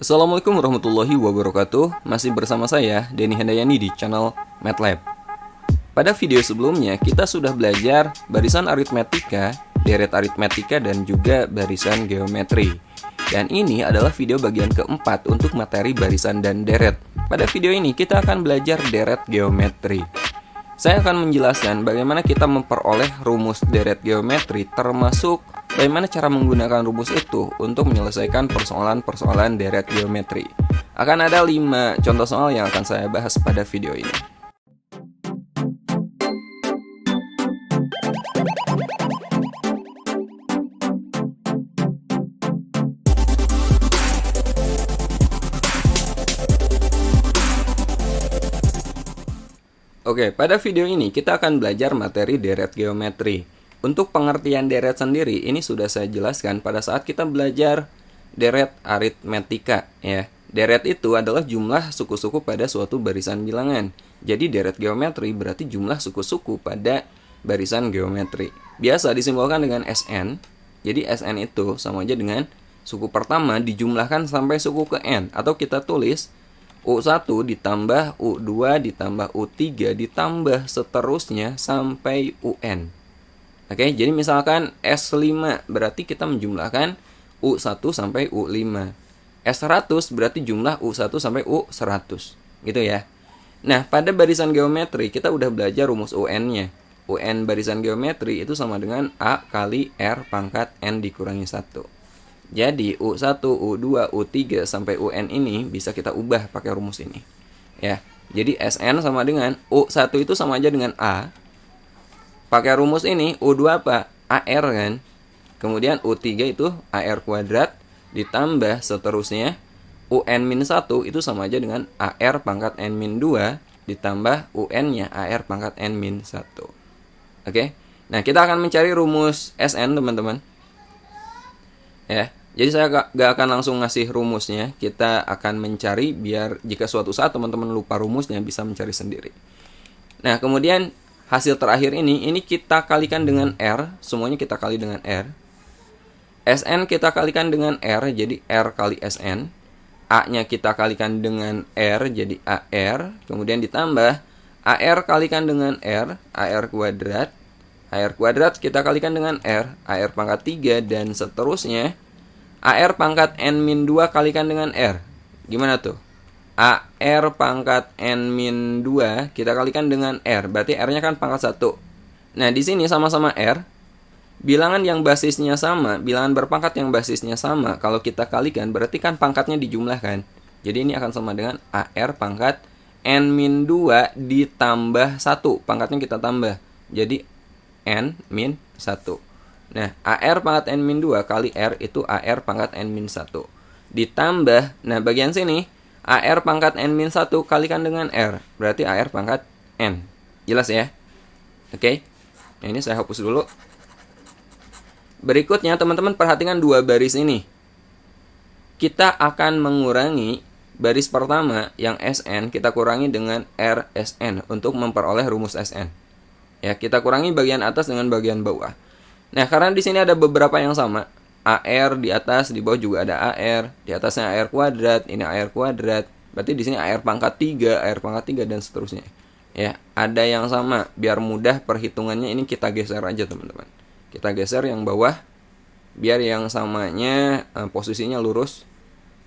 Assalamualaikum warahmatullahi wabarakatuh. Masih bersama saya, Denny Handayani di channel MATLAB. Pada video sebelumnya, kita sudah belajar barisan aritmetika, deret aritmetika, dan juga barisan geometri. Dan ini adalah video bagian keempat untuk materi barisan dan deret. Pada video ini, kita akan belajar deret geometri. Saya akan menjelaskan bagaimana kita memperoleh rumus deret geometri, termasuk bagaimana cara menggunakan rumus itu untuk menyelesaikan persoalan-persoalan deret geometri. Akan ada 5 contoh soal yang akan saya bahas pada video ini. Oke, pada video ini kita akan belajar materi deret geometri. Untuk pengertian deret sendiri, ini sudah saya jelaskan pada saat kita belajar deret aritmetika, ya. Deret itu adalah jumlah suku-suku pada suatu barisan bilangan. Jadi deret geometri berarti jumlah suku-suku pada barisan geometri. Biasa disimbolkan dengan SN. Jadi SN itu sama aja dengan suku pertama dijumlahkan sampai suku ke N, atau kita tulis U1 ditambah U2 ditambah U3 ditambah seterusnya sampai UN. Oke, jadi misalkan S5 berarti kita menjumlahkan U1 sampai U5. S100 berarti jumlah U1 sampai U100. Gitu ya. Nah, pada barisan geometri kita udah belajar rumus UN-nya. UN barisan geometri itu sama dengan A kali R pangkat N dikurangi 1. Jadi U1, U2, U3 sampai UN ini bisa kita ubah pakai rumus ini. Ya. Jadi SN sama dengan U1 itu sama aja dengan A. Pakai rumus ini U2 apa? AR kan. Kemudian U3 itu AR kuadrat ditambah seterusnya UN-1 itu sama aja dengan AR pangkat N-2 ditambah UN-nya AR pangkat N-1. Oke. Nah, kita akan mencari rumus SN, teman-teman. Ya. Jadi saya gak akan langsung ngasih rumusnya. Kita akan mencari biar jika suatu saat teman-teman lupa rumusnya bisa mencari sendiri. Nah, kemudian hasil terakhir ini kita kalikan dengan R. Semuanya kita kali dengan R. SN kita kalikan dengan R, jadi R kali SN. A-nya kita kalikan dengan R, jadi AR. Kemudian ditambah AR kalikan dengan R, AR kuadrat. AR kuadrat kita kalikan dengan R, AR pangkat 3, dan seterusnya. AR pangkat N-2 kalikan dengan R. Gimana tuh? AR pangkat N-2 kita kalikan dengan R. Berarti R-nya kan pangkat 1. Nah, di sini sama-sama R. Bilangan yang basisnya sama, bilangan berpangkat yang basisnya sama, kalau kita kalikan berarti kan pangkatnya dijumlahkan. Jadi ini akan sama dengan AR pangkat N-2 ditambah 1. Pangkatnya kita tambah. Jadi N-1. Nah, AR pangkat N-2 kali R itu AR pangkat N-1. Ditambah, nah bagian sini, AR pangkat N-1 kalikan dengan R. Berarti AR pangkat N. Jelas ya? Oke. Nah, ini saya hapus dulu. Berikutnya, teman-teman perhatikan dua baris ini. Kita akan mengurangi baris pertama yang SN, kita kurangi dengan RSN untuk memperoleh rumus SN. Ya, kita kurangi bagian atas dengan bagian bawah. Nah, karena di sini ada beberapa yang sama. AR di atas, di bawah juga ada AR. Di atasnya AR kuadrat, ini AR kuadrat. Berarti di sini AR pangkat 3, AR pangkat 3, dan seterusnya. Ya, ada yang sama. Biar mudah perhitungannya ini kita geser aja, teman-teman. Kita geser yang bawah. Biar yang samanya posisinya lurus.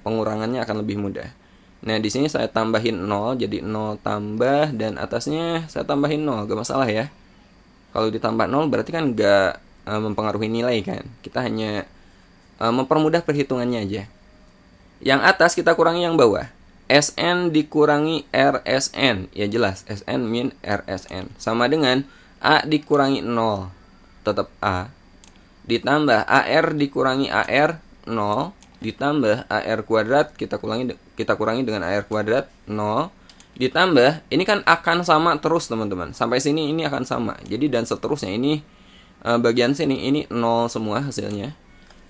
Pengurangannya akan lebih mudah. Nah, di sini saya tambahin 0, jadi 0 tambah, dan atasnya saya tambahin 0. Gak masalah ya. Kalau ditambah 0 berarti kan gak mempengaruhi nilai kan. Kita hanya mempermudah perhitungannya aja. Yang atas kita kurangi yang bawah. SN dikurangi RSN. Ya jelas, SN min RSN. Sama dengan A dikurangi 0. Tetap A. Ditambah AR dikurangi AR 0. Ditambah AR kuadrat kita kurangi dengan AR kuadrat 0. Ditambah, ini kan akan sama terus, teman-teman. Sampai sini ini akan sama. Jadi dan seterusnya ini bagian sini ini 0 semua hasilnya.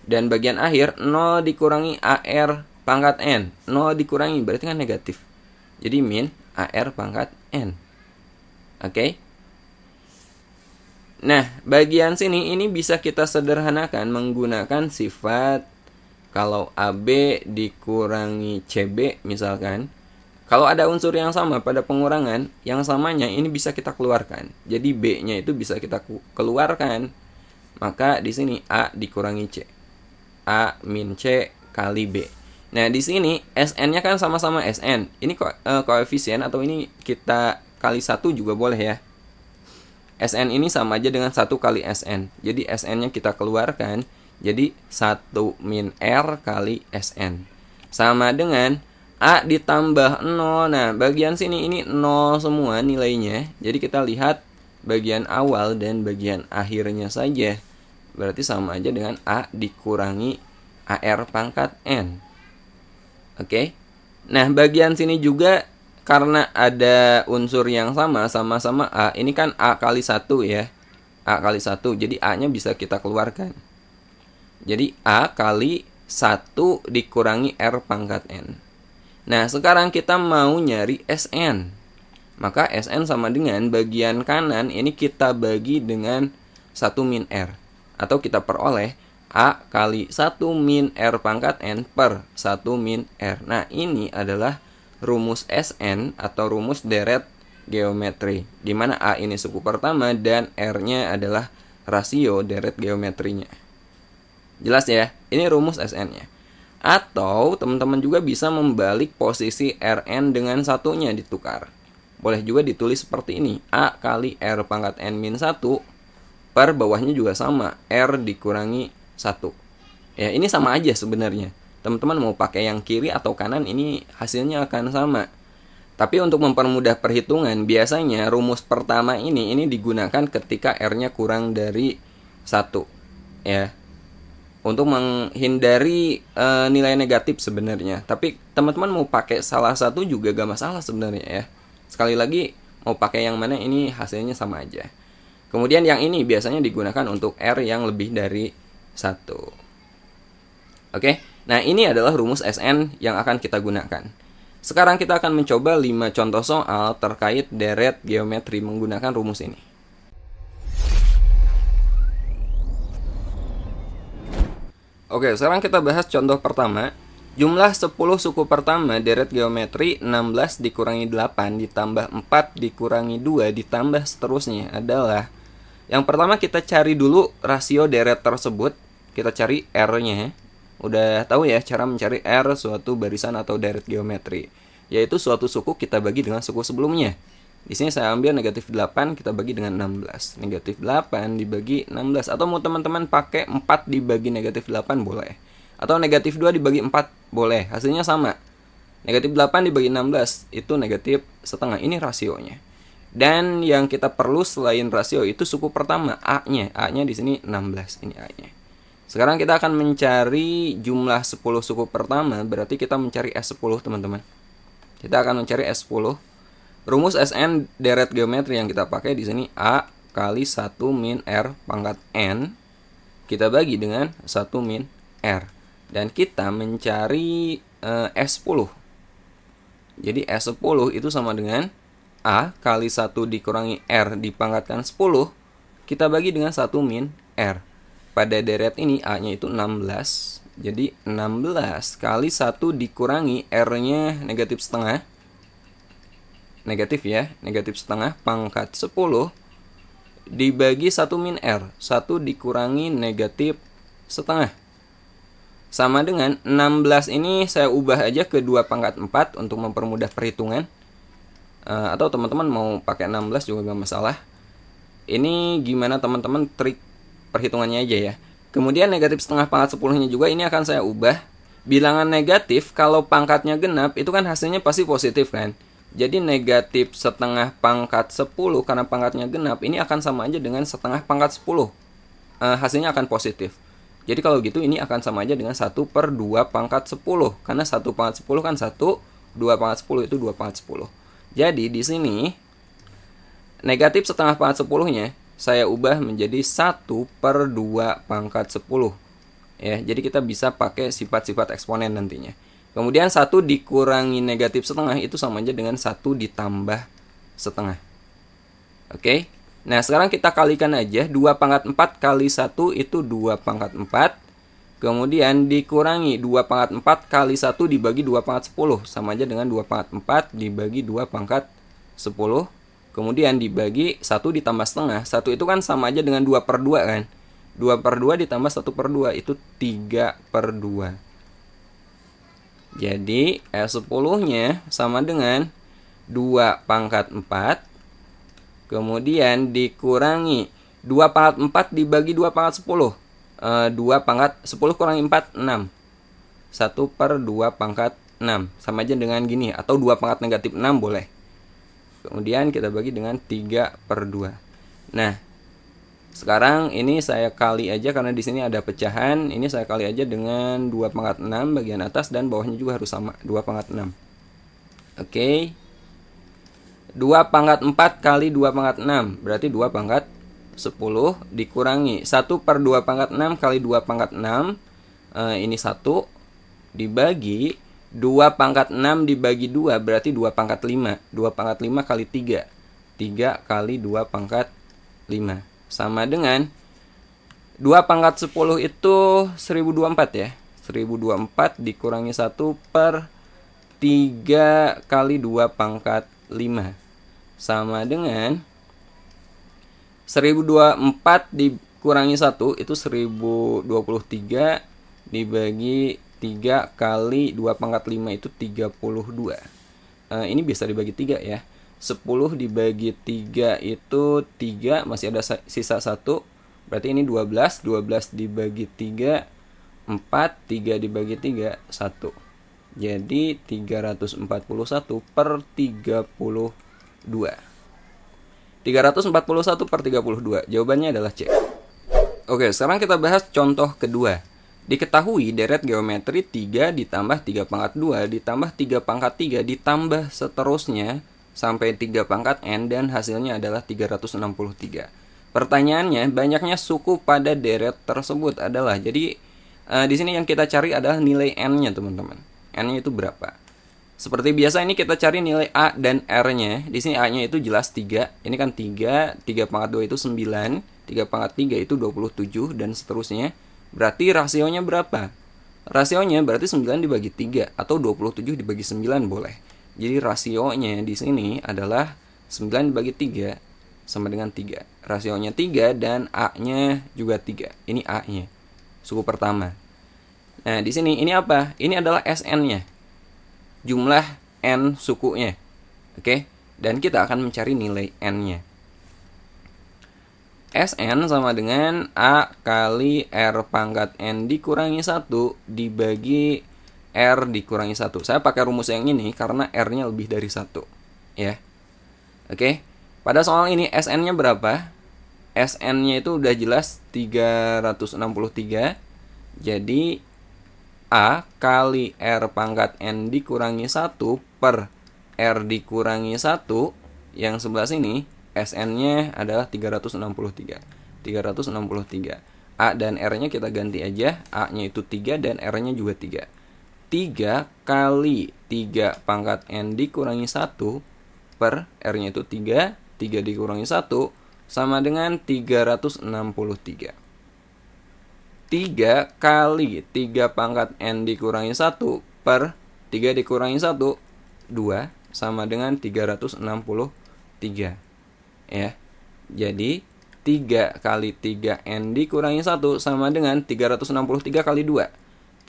Dan bagian akhir 0 dikurangi AR pangkat N. 0 dikurangi berarti kan negatif. Jadi min AR pangkat N. Oke. Nah, bagian sini ini bisa kita sederhanakan menggunakan sifat Kalau AB dikurangi CB misalkan, kalau ada unsur yang sama pada pengurangan, yang samanya ini bisa kita keluarkan. Jadi B-nya itu bisa kita keluarkan. Maka di sini A dikurangi C. A min C kali B. Nah, di sini SN-nya kan sama-sama SN. Ini koefisien atau ini kita kali 1 juga boleh ya. SN ini sama aja dengan 1 kali SN. Jadi SN-nya kita keluarkan. Jadi 1 min R kali SN. Sama dengan A ditambah 0. Nah, bagian sini ini 0 semua nilainya. Jadi kita lihat bagian awal dan bagian akhirnya saja. Berarti sama aja dengan A dikurangi AR pangkat N. Oke. Nah, bagian sini juga karena ada unsur yang sama-sama A. Ini kan A kali 1 ya. A kali 1. Jadi A-nya bisa kita keluarkan. Jadi A kali 1 dikurangi R pangkat N. Nah, sekarang kita mau nyari SN. Maka SN sama dengan bagian kanan ini kita bagi dengan 1 min R. Atau kita peroleh A kali 1 min R pangkat N per 1 min R. Nah, ini adalah rumus SN atau rumus deret geometri. Di mana A ini suku pertama dan R-nya adalah rasio deret geometrinya. Jelas ya? Ini rumus SN-nya. Atau teman-teman juga bisa membalik posisi Rn dengan satunya ditukar. Boleh juga ditulis seperti ini. A kali R pangkat N min 1 per bawahnya juga sama. R dikurangi 1. Ya, ini sama aja sebenarnya. Teman-teman mau pakai yang kiri atau kanan ini hasilnya akan sama. Tapi untuk mempermudah perhitungan, biasanya rumus pertama ini digunakan ketika R-nya kurang dari 1. Ya. Untuk menghindari nilai negatif sebenarnya. Tapi teman-teman mau pakai salah satu juga gak masalah sebenarnya ya. Sekali lagi mau pakai yang mana ini hasilnya sama aja. Kemudian yang ini biasanya digunakan untuk R yang lebih dari 1. Oke. Nah, ini adalah rumus SN yang akan kita gunakan. Sekarang kita akan mencoba 5 contoh soal terkait deret geometri menggunakan rumus ini. Oke, sekarang kita bahas contoh pertama. Jumlah 10 suku pertama deret geometri 16 dikurangi 8 ditambah 4 dikurangi 2 ditambah seterusnya adalah. Yang pertama kita cari dulu rasio deret tersebut. Kita cari R-nya. Udah tahu ya cara mencari R suatu barisan atau deret geometri. Yaitu suatu suku kita bagi dengan suku sebelumnya. Di sini saya ambil negatif 8 kita bagi dengan 16. Negatif 8 dibagi 16. Atau mau teman-teman pakai 4 dibagi negatif 8 boleh. Atau negatif 2 dibagi 4 boleh. Hasilnya sama. Negatif 8 dibagi 16 itu negatif setengah. Ini rasionya. Dan yang kita perlu selain rasio itu suku pertama A-nya. A-nya di sini 16. Ini A-nya. Sekarang kita akan mencari jumlah 10 suku pertama. Berarti kita mencari S10 teman-teman. Kita akan mencari S10. Rumus SN deret geometri yang kita pakai di sini A kali 1 min R pangkat N kita bagi dengan 1 min R. Dan kita mencari S10. Jadi S10 itu sama dengan A kali 1 dikurangi R dipangkatkan 10 kita bagi dengan 1 min R. Pada deret ini A-nya itu 16. Jadi 16 kali 1 dikurangi R-nya negatif setengah. Negatif ya, negatif setengah pangkat 10 dibagi 1 min R. 1 dikurangi negatif setengah. Sama dengan 16 ini saya ubah aja ke 2 pangkat 4 untuk mempermudah perhitungan. Atau teman-teman mau pakai 16 juga gak masalah. Ini gimana teman-teman trik perhitungannya aja ya. Kemudian negatif setengah pangkat 10-nya juga ini akan saya ubah. Bilangan negatif kalau pangkatnya genap itu kan hasilnya pasti positif kan. Jadi negatif setengah pangkat 10 karena pangkatnya genap ini akan sama aja dengan setengah pangkat 10. Hasilnya akan positif. Jadi kalau gitu ini akan sama aja dengan 1 per 2 pangkat 10. Karena 1 pangkat 10 kan 1, 2 pangkat 10 itu 2 pangkat 10. Jadi di sini negatif setengah pangkat 10-nya saya ubah menjadi 1 per 2 pangkat 10. Ya, jadi kita bisa pakai sifat-sifat eksponen nantinya. Kemudian 1 dikurangi negatif setengah itu sama aja dengan 1 ditambah setengah. Oke. Nah, sekarang kita kalikan aja. 2 pangkat 4 kali 1 itu 2 pangkat 4. Kemudian dikurangi 2 pangkat 4 kali 1 dibagi 2 pangkat 10. Sama aja dengan 2 pangkat 4 dibagi 2 pangkat 10. Kemudian dibagi 1 ditambah setengah. 1 itu kan sama aja dengan 2 per 2 kan. 2 per 2 ditambah 1 per 2 itu 3 per 2. Jadi S10-nya sama dengan 2 pangkat 4. Kemudian dikurangi 2 pangkat 4 dibagi 2 pangkat 10. 2 pangkat 10 kurangi 4, 6. 1 per 2 pangkat 6. Sama aja dengan gini. Atau 2 pangkat negatif 6 boleh. Kemudian kita bagi dengan 3 per 2. Nah, sekarang ini saya kali aja karena di sini ada pecahan. Ini saya kali aja dengan 2 pangkat 6 bagian atas dan bawahnya juga harus sama. 2 pangkat 6. Oke. 2 pangkat 4 kali 2 pangkat 6. Berarti 2 pangkat 10 dikurangi 1 per 2 pangkat 6 kali 2 pangkat 6. Ini 1 dibagi 2 pangkat 6 dibagi 2 berarti 2 pangkat 5. 2 pangkat 5 kali 3. 3 kali 2 pangkat 5. Sama dengan 2 pangkat 10 itu 1024 ya. 1024 dikurangi 1 per 3 kali 2 pangkat 5. Sama dengan 1024 dikurangi 1 itu 1023 dibagi 3 kali 2 pangkat 5 itu 32. Ini bisa dibagi 3 ya. 10 dibagi 3 itu 3, masih ada sisa 1. Berarti ini 12. 12 dibagi 3, 4. 3 dibagi 3, 1. Jadi 341 per 32. 341 per 32. Jawabannya adalah C. Oke, sekarang kita bahas contoh kedua. Diketahui deret geometri 3 ditambah 3 pangkat 2 ditambah 3 pangkat 3 ditambah seterusnya sampai 3 pangkat n dan hasilnya adalah 363. Pertanyaannya, banyaknya suku pada deret tersebut adalah. Jadi di sini yang kita cari adalah nilai n-nya, teman-teman. N-nya itu berapa? Seperti biasa ini kita cari nilai A dan R-nya. Di sini A-nya itu jelas 3. Ini kan 3, 3 pangkat 2 itu 9, 3 pangkat 3 itu 27 dan seterusnya. Berarti rasionya berapa? Rasionya berarti 9 dibagi 3 atau 27 dibagi 9 boleh. Jadi rasionya di sini adalah 9 dibagi 3 sama dengan 3. Rasionya 3 dan A-nya juga 3. Ini A-nya. Suku pertama. Nah, di sini ini apa? Ini adalah SN-nya. Jumlah N sukunya. Oke? Dan kita akan mencari nilai N-nya. Sn sama dengan A kali R pangkat N dikurangi 1 dibagi R dikurangi 1. Saya pakai rumus yang ini karena R-nya lebih dari 1. Ya. Oke? Pada soal ini Sn-nya berapa? Sn-nya itu udah jelas 363. Jadi A kali R pangkat N dikurangi 1 per R dikurangi 1. Yang sebelah sini Sn-nya adalah 363. 363. A dan R-nya kita ganti aja. A-nya itu 3 dan R-nya juga 3. 3 kali 3 pangkat N dikurangi 1 per R-nya itu 3. 3 dikurangi 1 sama dengan 363. 3 kali 3 pangkat N dikurangi 1 per 3 dikurangi 1, 2 sama dengan 363. Ya. Jadi 3 kali 3 N dikurangi 1 sama dengan 363 kali 2.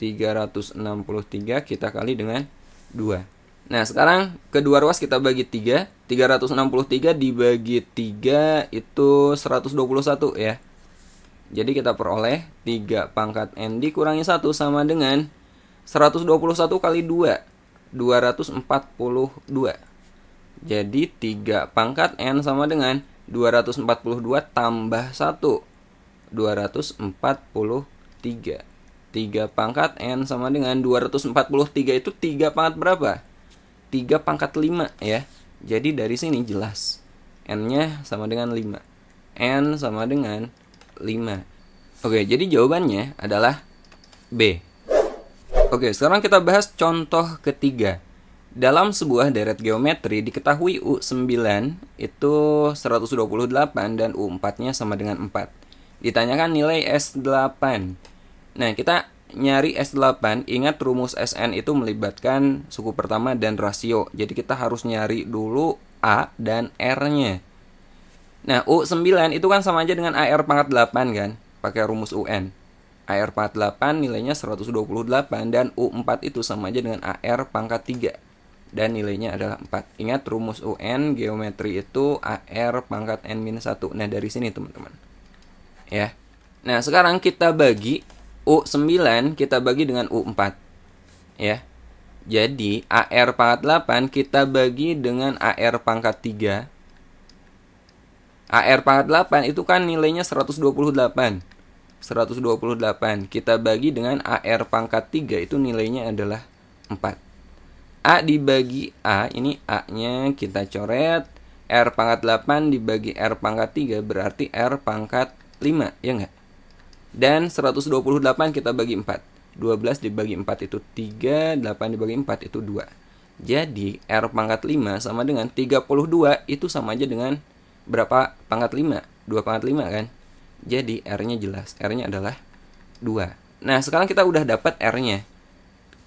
363 kita kali dengan 2. Nah, sekarang kedua ruas kita bagi 3. 363 dibagi 3 itu 121 ya. Jadi kita peroleh 3 pangkat N dikurangi 1 sama dengan 121 kali 2, 242. Jadi 3 pangkat N sama dengan 242 tambah 1, 243. 3 pangkat N sama dengan 243 itu 3 pangkat berapa? 3 pangkat 5 ya. Jadi dari sini jelas N-nya sama dengan 5. N sama dengan 5. Oke, jadi jawabannya adalah B. Oke, sekarang kita bahas contoh ketiga. Dalam sebuah deret geometri diketahui U9 itu 128 dan U4-nya sama dengan 4. Ditanyakan nilai S8. Nah, kita nyari S8, ingat rumus Sn itu melibatkan suku pertama dan rasio. Jadi kita harus nyari dulu A dan R-nya. Nah, U9 itu kan sama aja dengan AR pangkat 8 kan, pakai rumus UN. AR pangkat 8 nilainya 128 dan U4 itu sama aja dengan AR pangkat 3 dan nilainya adalah 4. Ingat rumus UN geometri itu AR pangkat N-1. Nah, dari sini teman-teman. Ya. Nah, sekarang kita bagi U9 kita bagi dengan U4. Ya. Jadi, AR pangkat 8 kita bagi dengan AR pangkat 3. AR pangkat 8 itu kan nilainya 128. 128 kita bagi dengan AR pangkat 3 itu nilainya adalah 4. A dibagi A, ini A-nya kita coret. R pangkat 8 dibagi R pangkat 3 berarti R pangkat 5, ya enggak? Dan 128 kita bagi 4. 12 dibagi 4 itu 3, 8 dibagi 4 itu 2. Jadi R pangkat 5 sama dengan 32 itu sama aja dengan berapa pangkat 5? 2 pangkat 5 kan? Jadi R-nya jelas, R-nya adalah 2. Nah, sekarang kita udah dapat R-nya.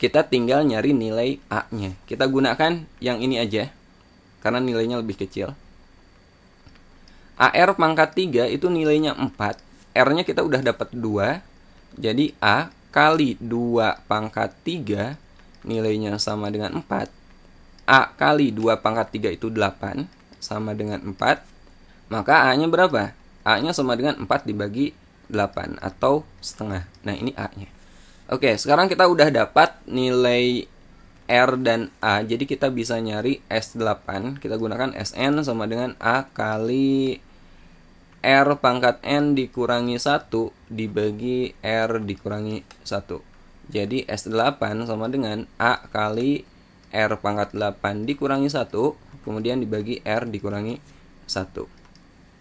Kita tinggal nyari nilai A-nya. Kita gunakan yang ini aja, karena nilainya lebih kecil. AR pangkat 3 itu nilainya 4. R-nya kita udah dapat 2. Jadi A kali 2 pangkat 3 nilainya sama dengan 4. A kali 2 pangkat 3 itu 8, sama dengan 4. Maka A-nya berapa? A-nya sama dengan 4 dibagi 8 atau setengah. Nah, ini A-nya. Oke, sekarang kita udah dapat nilai R dan A. Jadi kita bisa nyari S8. Kita gunakan Sn sama dengan A kali R pangkat N dikurangi 1 dibagi R dikurangi 1. Jadi S8 sama dengan A kali R pangkat 8 dikurangi 1, kemudian dibagi R dikurangi 1.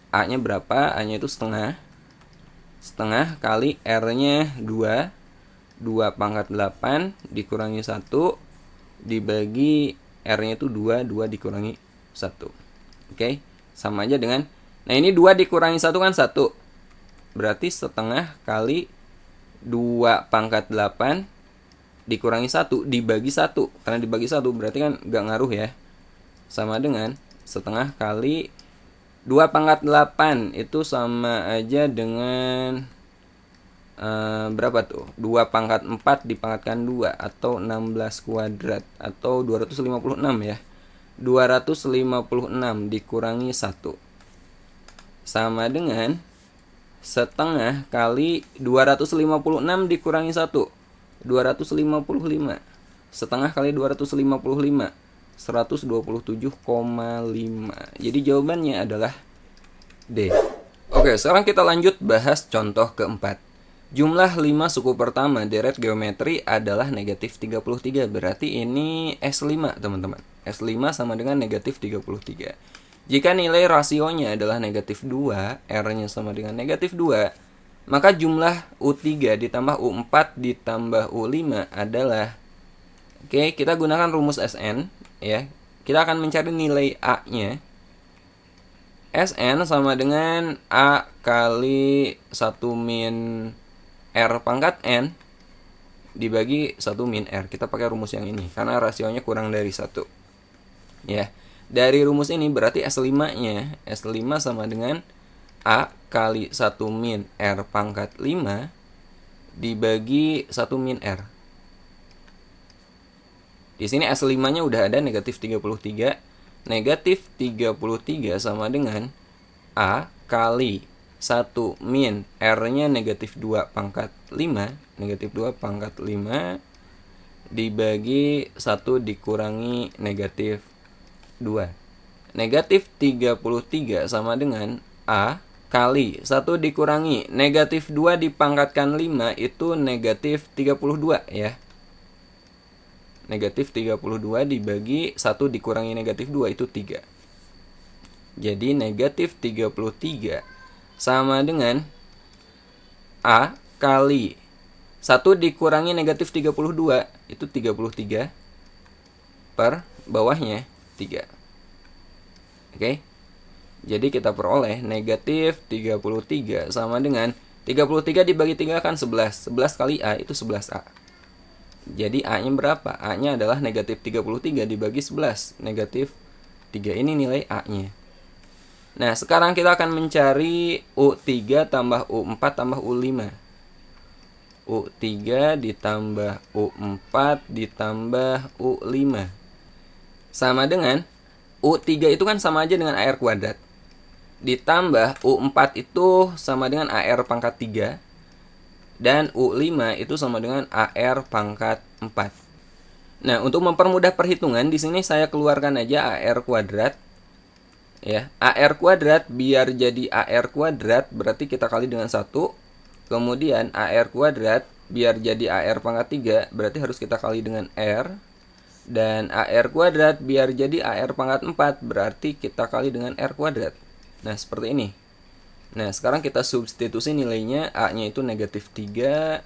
A-nya berapa? A-nya itu setengah. Setengah kali R-nya 2. 2 pangkat 8 dikurangi 1 dibagi R-nya itu 2. 2 dikurangi 1. Oke, sama aja dengan, nah ini 2 dikurangi 1 kan 1. Berarti setengah kali 2 pangkat 8 dikurangi 1 dibagi 1. Karena dibagi 1 berarti kan gak ngaruh ya. Sama dengan setengah kali 2 pangkat 8 itu sama aja dengan berapa tuh? 2 pangkat 4 dipangkatkan 2 atau 16 kuadrat atau 256 ya. 256 dikurangi 1 sama dengan setengah kali 256 dikurangi 1. 255. Setengah kali 255. 127,5. Jadi jawabannya adalah D. Oke, sekarang kita lanjut bahas contoh keempat. Jumlah 5 suku pertama deret geometri adalah negatif 33. Berarti ini S5 teman-teman. S5 sama dengan negatif 33. Jika nilai rasionya adalah negatif 2, R-nya sama dengan negatif 2, maka jumlah U3 ditambah U4 ditambah U5 adalah, oke, kita gunakan rumus Sn ya. Kita akan mencari nilai A-nya. Sn sama dengan A kali 1 min R pangkat N dibagi 1 min R. Kita pakai rumus yang ini karena rasionya kurang dari 1. Ya. Dari rumus ini berarti S5-nya, S5 sama dengan A kali 1 min R pangkat 5 dibagi 1 min R. Di sini S5-nya udah ada negatif 33. Negatif 33 sama dengan A kali 1 min R-nya negatif 2 pangkat 5. Negatif 2 pangkat 5 dibagi 1 dikurangi negatif 2. Negatif 33 sama dengan A kali 1 dikurangi negatif 2 dipangkatkan 5 itu negatif 32 ya. Negatif 32 dibagi 1 dikurangi negatif 2 itu 3. Jadi negatif 33 sama dengan A kali 1 dikurangi negatif 32 itu 33 per bawahnya 3. Oke. Jadi kita peroleh negatif 33 sama dengan 33 dibagi 3 kan 11. 11 kali A itu 11A. Jadi A-nya berapa? A-nya adalah negatif 33 dibagi 11. Negatif 3, ini nilai A-nya. Nah, sekarang kita akan mencari U3 tambah U4 tambah U5. U3 ditambah U4 ditambah U5. Sama dengan U3 itu kan sama aja dengan AR kuadrat. Ditambah U4 itu sama dengan AR pangkat 3. Dan U5 itu sama dengan AR pangkat 4. Nah, untuk mempermudah perhitungan, di sini saya keluarkan aja AR kuadrat. Ya, AR kuadrat biar jadi AR kuadrat berarti kita kali dengan 1. Kemudian AR kuadrat biar jadi AR pangkat 3 berarti harus kita kali dengan R. Dan AR kuadrat biar jadi AR pangkat 4 berarti kita kali dengan R kuadrat. Nah, seperti ini. Nah, sekarang kita substitusi nilainya. A-nya itu negatif 3,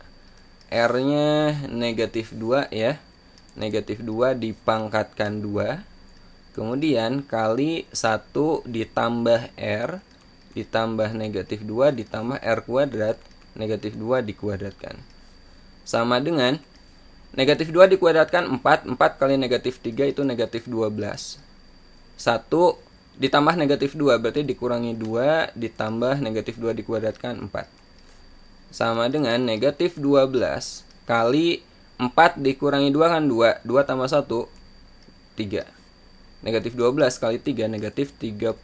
R-nya negatif 2 ya. Negatif 2 dipangkatkan 2. Kemudian kali 1 ditambah R ditambah negatif 2 ditambah R kuadrat. Negatif 2 dikuadratkan. Sama dengan negatif 2 dikuadratkan 4. 4 kali negatif 3 itu negatif 12. 1 ditambah negatif 2 berarti dikurangi 2 ditambah negatif 2 dikuadratkan 4. Sama dengan negatif 12 kali 4 dikurangi 2 kan 2. 2 tambah 1, 3. Negatif 12 kali 3 negatif 36.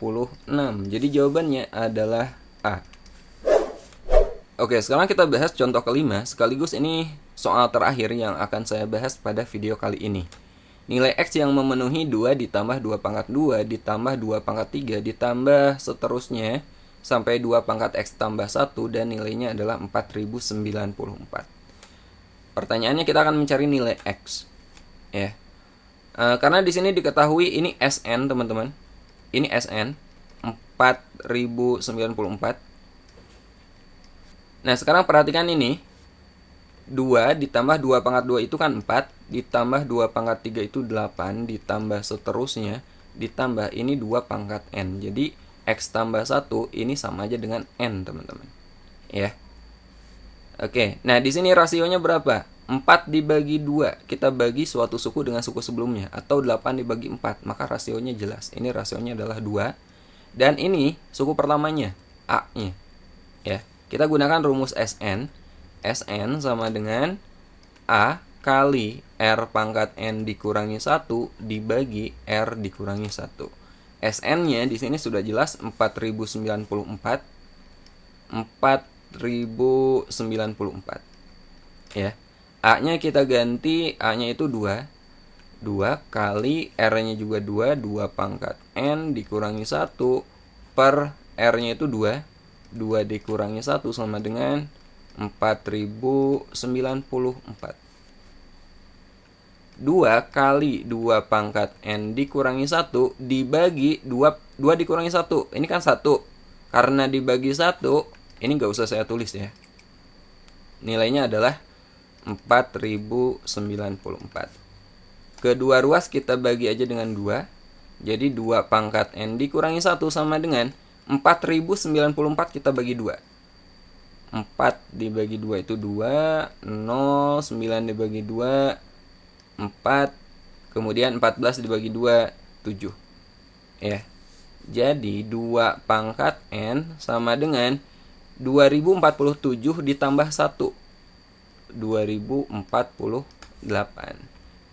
Jadi jawabannya adalah A. Oke, sekarang kita bahas contoh kelima. Sekaligus ini soal terakhir yang akan saya bahas pada video kali ini. Nilai X yang memenuhi 2 ditambah 2 pangkat 2 ditambah 2 pangkat 3 ditambah seterusnya sampai 2 pangkat X tambah 1 dan nilainya adalah 4094. Pertanyaannya kita akan mencari nilai X. Ya. Karena di sini diketahui ini SN, teman-teman. Ini SN 4094. Nah, sekarang perhatikan ini. 2 ditambah 2 pangkat 2 itu kan 4, ditambah 2 pangkat 3 itu 8, ditambah seterusnya, ditambah ini 2 pangkat N. Jadi, X tambah 1 ini sama aja dengan N, teman-teman. Ya. Oke, nah di sini rasionya berapa? 4 dibagi 2, kita bagi suatu suku dengan suku sebelumnya. Atau 8 dibagi 4, maka rasionya jelas. Ini rasionya adalah 2. Dan ini suku pertamanya, A-nya. Ya. Kita gunakan rumus SN. SN sama dengan A kali R pangkat N dikurangi 1 dibagi R dikurangi 1. SN-nya di sini sudah jelas 4094. 4094. Ya. A-nya kita ganti, A-nya itu 2. 2 kali R-nya juga 2, 2 pangkat N dikurangi 1 per R-nya itu 2. 2 dikurangi 1 sama dengan 4094. 2 kali 2 pangkat N dikurangi 1 dibagi 2 dikurangi 1. Ini kan 1. Karena dibagi 1, ini nggak usah saya tulis ya. Nilainya adalah 4094. Kedua ruas kita bagi aja dengan 2. Jadi 2 pangkat N dikurangi 1 sama dengan 4094 kita bagi 2. 4 dibagi 2 itu 2, 0, 9 dibagi 2, 4, kemudian 14 dibagi 2, 7. Ya. Jadi 2 pangkat N sama dengan 2047 ditambah 1. 2048.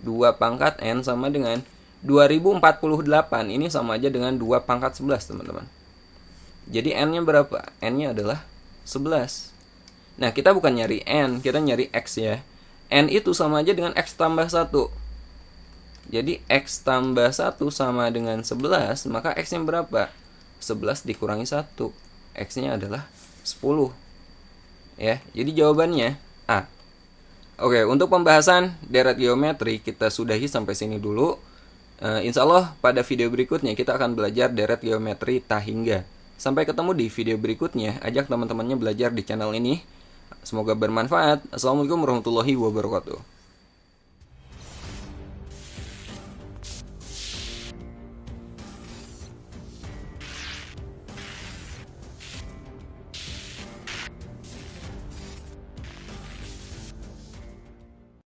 2 pangkat N sama dengan 2048. Ini sama aja dengan 2 pangkat 11, teman-teman. Jadi N-nya berapa? N-nya adalah 11. Nah, kita bukan nyari N, kita nyari X ya. N itu sama aja dengan X tambah 1. Jadi X tambah 1 sama dengan 11, maka X-nya berapa? 11 dikurangi 1. X-nya adalah 10. Ya, jadi jawabannya A. Oke, untuk pembahasan deret geometri kita sudahi sampai sini dulu. Insya Allah pada video berikutnya kita akan belajar deret geometri tak hingga. Sampai ketemu di video berikutnya. Ajak teman-temannya belajar di channel ini. Semoga bermanfaat. Assalamualaikum warahmatullahi wabarakatuh.